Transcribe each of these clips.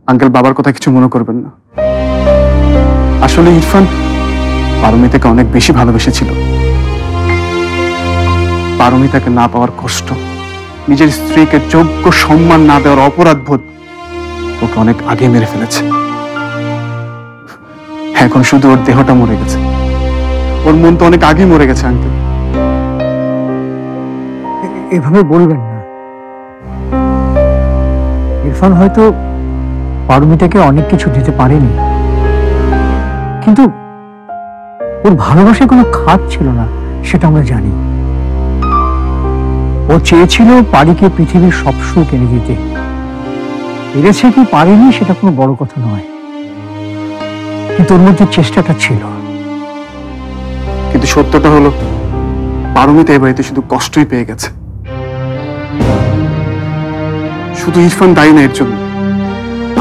Uncle বাবার কথা কিছু মনে করবেন না। আসলে ইরফান পারমিতাকে অনেক বেশি ভালোবেসেছিল। পারমিতাকে না পাওয়ার কষ্ট, নিজের স্ত্রীকে যোগ্য সম্মান না দেওয়ার অপরাধবোধ ওকে অনেক আগে মেরে ফেলেছে। এখন শুধু ওর দেহটা মরে গেছে, ওর মন তো অনেক আগে মরে গেছে। আঙ্কেল এভাবে বলবেন না। ইরফান হয়তো পারমিতাকে অনেক কিছু দিতে পারেনি, কিন্তু ওর ভালোবাসায় কোনো খাত ছিল না, সেটা আমরা জানি। ও চেয়েছিল পারিকে পৃথিবীর সব সুখ এনে দিতে, পেরেছে কি পারেনি সেটা কোনো বড় কথা নয়, কিন্তু ওর মধ্যে চেষ্টাটা ছিল। কিন্তু সত্যটা হলো পারমিতা এই বাড়িতে শুধু কষ্টই পেয়ে গেছে। শুধু ইরফান দায়ী না এর জন্য,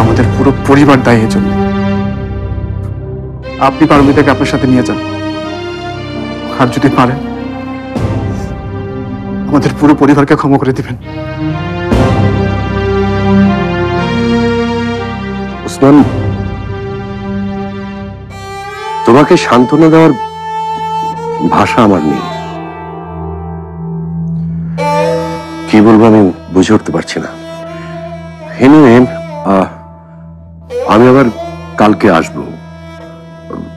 আমাদের পুরো পরিবার দায়ী এর জন্য। আপনি পারমিতাকে আপনার সাথে নিয়ে যান, আর যদি পারেন আমাদের পুরো পরিবারকে ক্ষমা করে দিবেন। ওসমান, তোমাকে সান্ত্বনা দেওয়ার ভাষা আমার নেই। কি বলবো আমি বুঝে উঠতে পারছি না। এনিওয়ে, আমি আবার কালকে আসবো।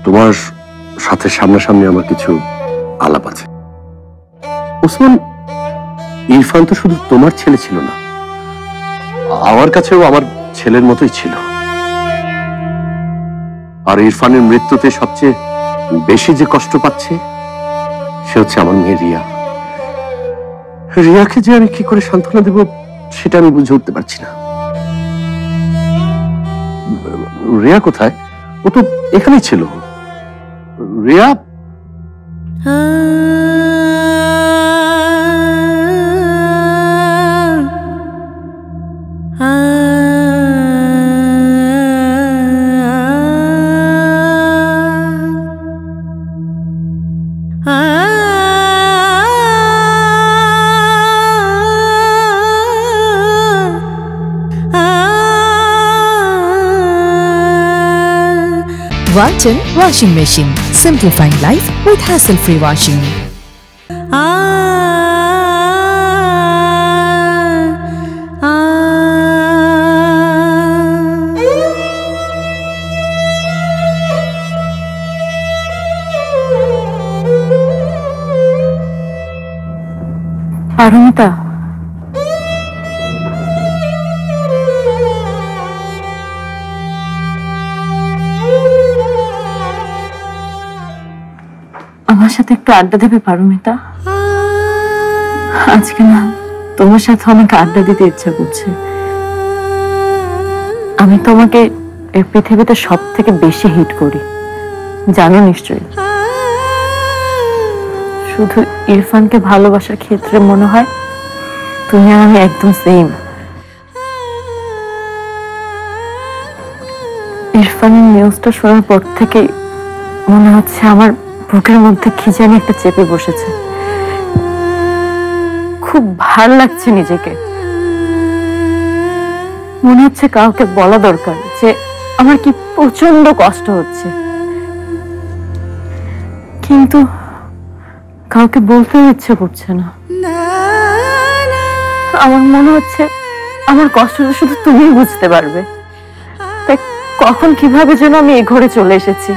তোমার সাথে সামনাসামনি আমার কিছু আলাপ আছে। ওসমান, ইরফান তো শুধু তোমার ছেলে ছিল না, আমার কাছেও আমার ছেলের মতোই ছিল। আর ইরফানের মৃত্যুতে সবচেয়ে বেশি যে কষ্ট পাচ্ছে সে হচ্ছে আমার মেয়ে রিয়া। রিয়াকে যে আমি কি করে সান্ত্বনা দেব সেটা আমি বুঝে উঠতে পারছি না। রিয়া কোথায়? ও তো এখানেই ছিল। Riya, Walton Washing Machine. Simplifying life with hassle-free washing. Paromita, আমার সাথে একটু আড্ডা দেবে পারমিতা? আজকে না তোমার সাথে অনেক আড্ডা দিতে ইচ্ছা করছে। আমি তোমাকে এই পৃথিবীতে সব থেকে বেশি হিট করি, জানো নিশ্চয়ই। শুধু ইরফানকে ভালোবাসার ক্ষেত্রে মনে হয় তুমি আর আমি একদম সেম। ইরফানের নিউজটা শোনার পর থেকে মনে হচ্ছে আমার বুকের মধ্যে কি জানি একটা চেপে বসেছে। খুব ভালো লাগছে নিজেকে। মনে হচ্ছে কাউকে বলা দরকার যে আমার কি প্রচন্ড কষ্ট হচ্ছে, কিন্তু কাউকে বলতেও ইচ্ছে করছে না। আমার মনে হচ্ছে আমার কষ্টটা শুধু তুমিই বুঝতে পারবে। তাই কখন কিভাবে যেন আমি এই ঘরে চলে এসেছি।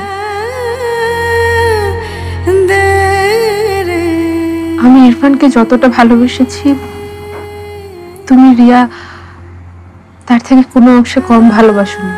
আমি ইরফানকে যতটা ভালোবেসেছি তুমি রিয়া তার থেকে কোনো অংশে কম ভালোবাসোনি।